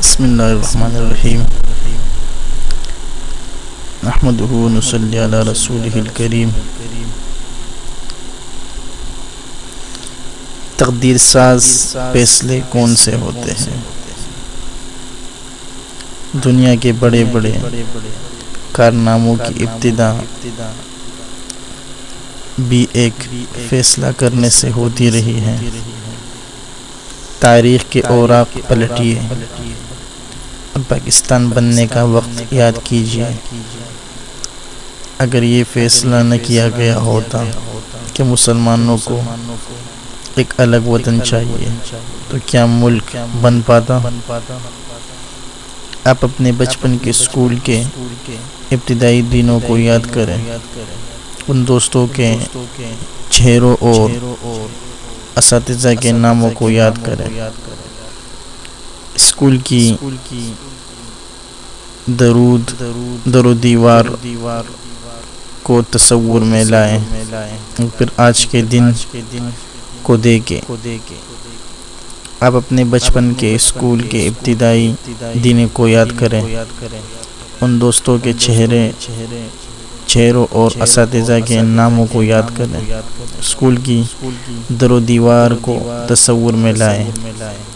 بسم اللہ الرحمن الرحیم نحمدہ ونصلی علی رسولہ الکریم۔ تقدیر ساز فیصلے کون سے ہوتے ہیں؟ دنیا کے بڑے بڑے کارناموں کی ابتدا بھی ایک فیصلہ کرنے سے ہوتی رہی ہے۔ تاریخ کے اوراق پلٹیے اور پاکستان بننے کا وقت یاد کیجیے۔ اگر یہ فیصلہ نہ کیا گیا ہوتا کہ مسلمانوں کو ایک الگ وطن چاہیے تو کیا ملک بن پاتا؟ آپ اپنے بچپن کے اسکول کے ابتدائی دنوں کو یاد کریں، ان دوستوں کے چہروں اور اساتذہ کے ناموں کو یاد کریں، اسکول کی در و دیوار کو تصور میں لائیں، پھر آج کے دن کو دیکھیں۔ آپ اپنے بچپن کے اسکول کے ابتدائی دن کو یاد کریں، ان دوستوں کے چہروں اور اساتذہ کے ناموں کو یاد کریں، اسکول کی در و دیوار کو تصور میں لائیں،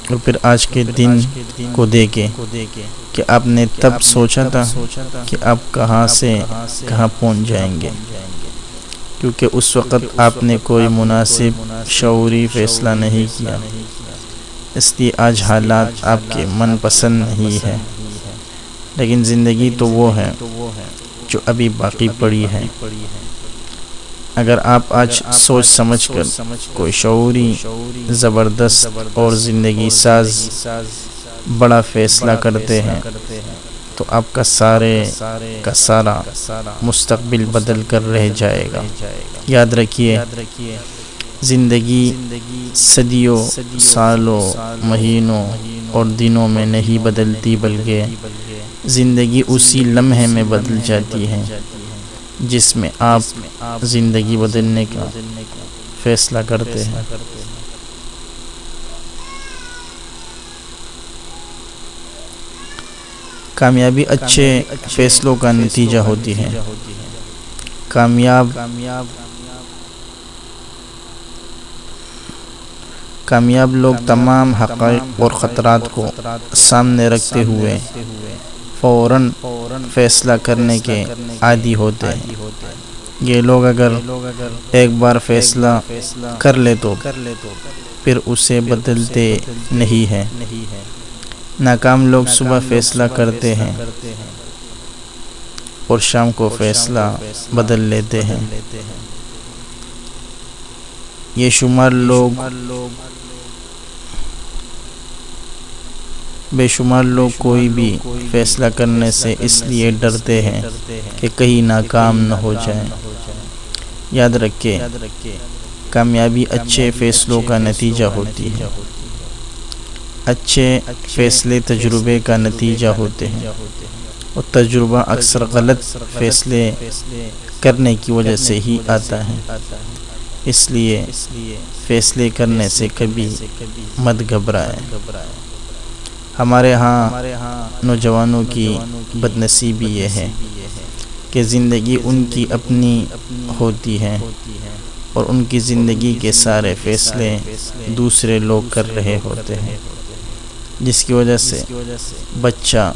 اور پھر آج کے دن کو دیکھیں کہ آپ نے تب سوچا تھا کہ آپ کہاں سے کہاں پہنچ جائیں گے، کیونکہ اس وقت آپ نے کوئی مناسب شعوری فیصلہ نہیں کیا، اس لیے آج حالات آپ کے من پسند نہیں ہے، لیکن زندگی تو وہ ہے جو ابھی باقی پڑی ہے۔ اگر آپ آج سوچ سمجھ کر کوئی شعوری، زبردست اور زندگی ساز بڑا فیصلہ کرتے ہیں تو آپ کا سارا مستقبل بدل کر رہ جائے گا۔ یاد رکھیے، زندگی صدیوں، سالوں، مہینوں اور دنوں میں نہیں بدلتی، بلکہ زندگی اسی لمحے میں بدل جاتی ہے جس میں آپ زندگی بدلنے کا فیصلہ کرتے ہیں۔ کامیابی اچھے فیصلوں کا نتیجہ ہوتی ہے۔ کامیاب لوگ تمام حقائق اور خطرات کو سامنے رکھتے ہوئے فوراً فیصلہ کرنے کے عادی ہوتے ہیں۔ یہ لوگ اگر ایک بار فیصلہ کر لے تو پھر اسے بدلتے نہیں ہیں۔ ناکام لوگ صبح فیصلہ کرتے ہیں اور شام کو فیصلہ بدل لیتے ہیں۔ یہ بے شمار لوگ کوئی بھی فیصلہ کرنے سے اس لیے ڈرتے ہیں کہ کہیں ناکام نہ ہو جائیں۔ یاد رکھیں، کامیابی اچھے فیصلوں کا نتیجہ ہوتی ہے۔ اچھے فیصلے تجربے کا نتیجہ ہوتے ہیں، اور تجربہ اکثر غلط فیصلے کرنے کی وجہ سے ہی آتا ہے۔ اس لیے فیصلے کرنے سے کبھی مت گھبرائیں۔ ہمارے ہاں نوجوانوں کی بد نصیبی یہ ہے کہ زندگی ان کی اپنی ہوتی ہے اور ان کی زندگی کے سارے فیصلے دوسرے لوگ کر رہے ہوتے ہیں، جس کی وجہ سے بچہ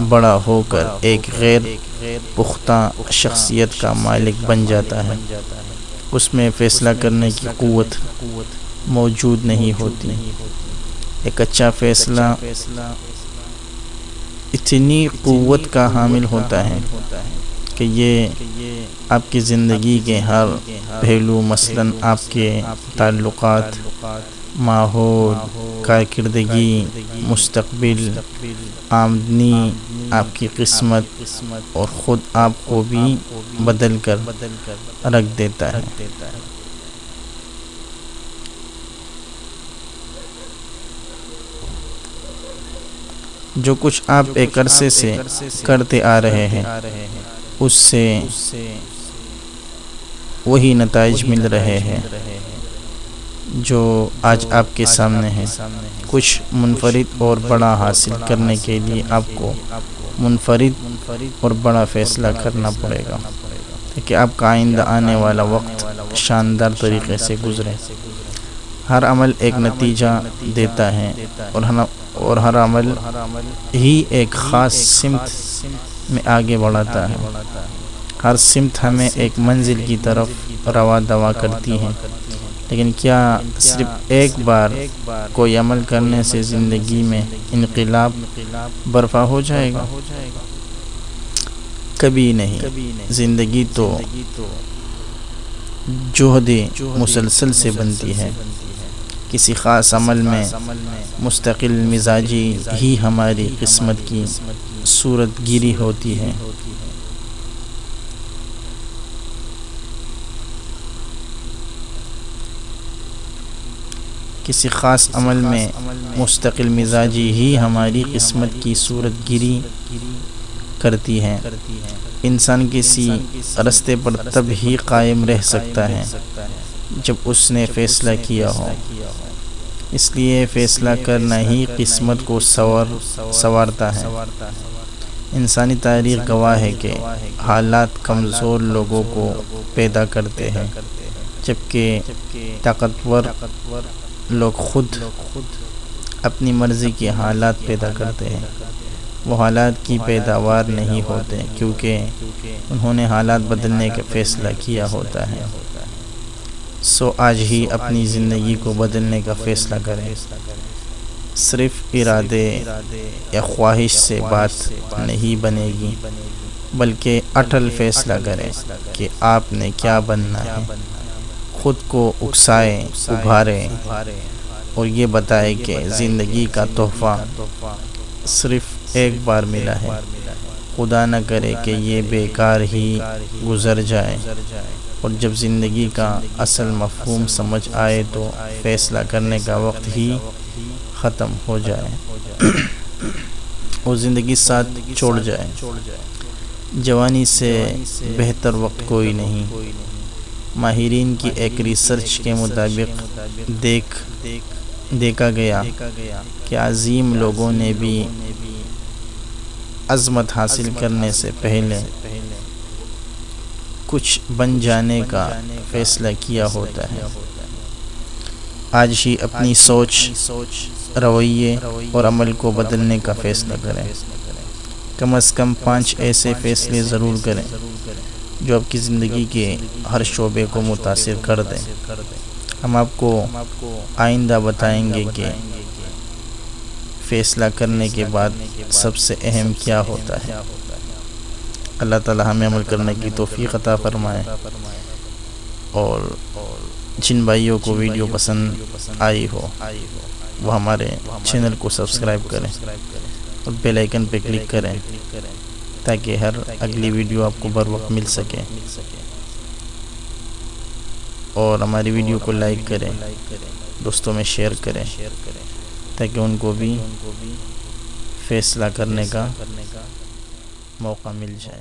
بڑا ہو کر ایک غیر پختہ شخصیت کا مالک بن جاتا ہے۔ اس میں فیصلہ کرنے کی قوت موجود نہیں ہوتی۔ ایک اچھا فیصلہ اتنی قوت کا حامل ہوتا ہے کہ یہ آپ کی زندگی کے ہر پہلو، مثلاً آپ کے تعلقات، ماحول، کارکردگی، مستقبل، آمدنی، آپ کی قسمت اور خود آپ کو بھی بدل کر رکھ دیتا ہے۔ جو کچھ آپ ایک عرصے سے کرتے آ رہے ہیں، اس سے وہی نتائج مل رہے ہیں۔ جو آج آپ کے سامنے ہے، کچھ منفرد اور بڑا حاصل کرنے کے لیے آپ کو منفرد اور بڑا فیصلہ کرنا پڑے گا تاکہ آپ کا آئندہ آنے والا وقت شاندار طریقے سے گزرے۔ ہر عمل ایک نتیجہ دیتا ہے اور ہر عمل ہی ایک خاص سمت میں آگے بڑھاتا ہے۔ ہر سمت ہمیں ایک منزل کی طرف رواں دوا کرتی ہے، لیکن کیا صرف ایک بار کوئی عمل کرنے سے زندگی میں انقلاب برپا ہو جائے گا؟ کبھی نہیں۔ زندگی تو جہد مسلسل سے بنتی ہے۔ کسی خاص عمل میں مستقل مزاجی ہی ہماری قسمت کی صورت گیری ہوتی ہے۔ کسی خاص عمل میں مستقل مزاجی ہی ہماری قسمت کی صورت گیری کرتی ہے۔ انسان کسی راستے پر تب ہی قائم رہ سکتا ہے جب اس نے فیصلہ کیا ہو۔ اس لیے فیصلہ کرنا ہی قسمت کو سنوارتا ہے۔ انسانی تاریخ گواہ ہے کہ حالات کمزور لوگوں کو پیدا کرتے ہیں، جبکہ طاقتور لوگ خود اپنی مرضی کے حالات پیدا کرتے ہیں۔ وہ حالات کی پیداوار نہیں ہوتے کیونکہ انہوں نے حالات بدلنے کا فیصلہ کیا ہوتا ہے۔ سو آج ہی اپنی زندگی کو بدلنے کا فیصلہ کریں۔ صرف ارادے یا خواہش سے بات نہیں بنے گی، بلکہ اٹل فیصلہ کریں کہ آپ نے کیا بننا ہے۔ خود کو اکسائیں، ابھاریں اور یہ بتائیں کہ زندگی کا تحفہ صرف ایک بار ملا ہے۔ خدا نہ کرے کہ یہ بیکار ہی گزر جائے، اور جب زندگی کا اصل مفہوم سمجھ آئے تو فیصلہ کرنے کا وقت ہی ختم ہو جائے اور زندگی ساتھ چھوڑ جائے۔ جوانی سے بہتر وقت کوئی نہیں۔ ماہرین کی ایک ریسرچ کے مطابق دیکھا گیا کہ عظیم لوگوں نے بھی عظمت حاصل کرنے سے پہلے کچھ بن جانے کا فیصلہ کیا ہوتا ہے۔ آج ہی اپنی سوچ، رویے اور عمل کو بدلنے کا فیصلہ کریں۔ کم از کم 5 ایسے فیصلے ضرور کریں جو آپ کی زندگی کے ہر شعبے کو متاثر کر دیں۔ ہم آپ کو آئندہ بتائیں گے کہ فیصلہ کرنے کے بعد سب سے اہم کیا ہوتا ہے۔ اللہ تعالی ہمیں عمل کرنے کی توفیق عطا فرمائے، اور جن بھائیوں کو ویڈیو پسند آئی ہو وہ ہمارے چینل کو سبسکرائب کریں اور بیل آئیکن پہ کلک کریں تاکہ ہر اگلی ویڈیو آپ کو بر وقت مل سکے، اور ہماری ویڈیو کو لائک کریں، دوستوں میں شیئر کریں تاکہ ان کو بھی فیصلہ کرنے کا موقع مل جائے۔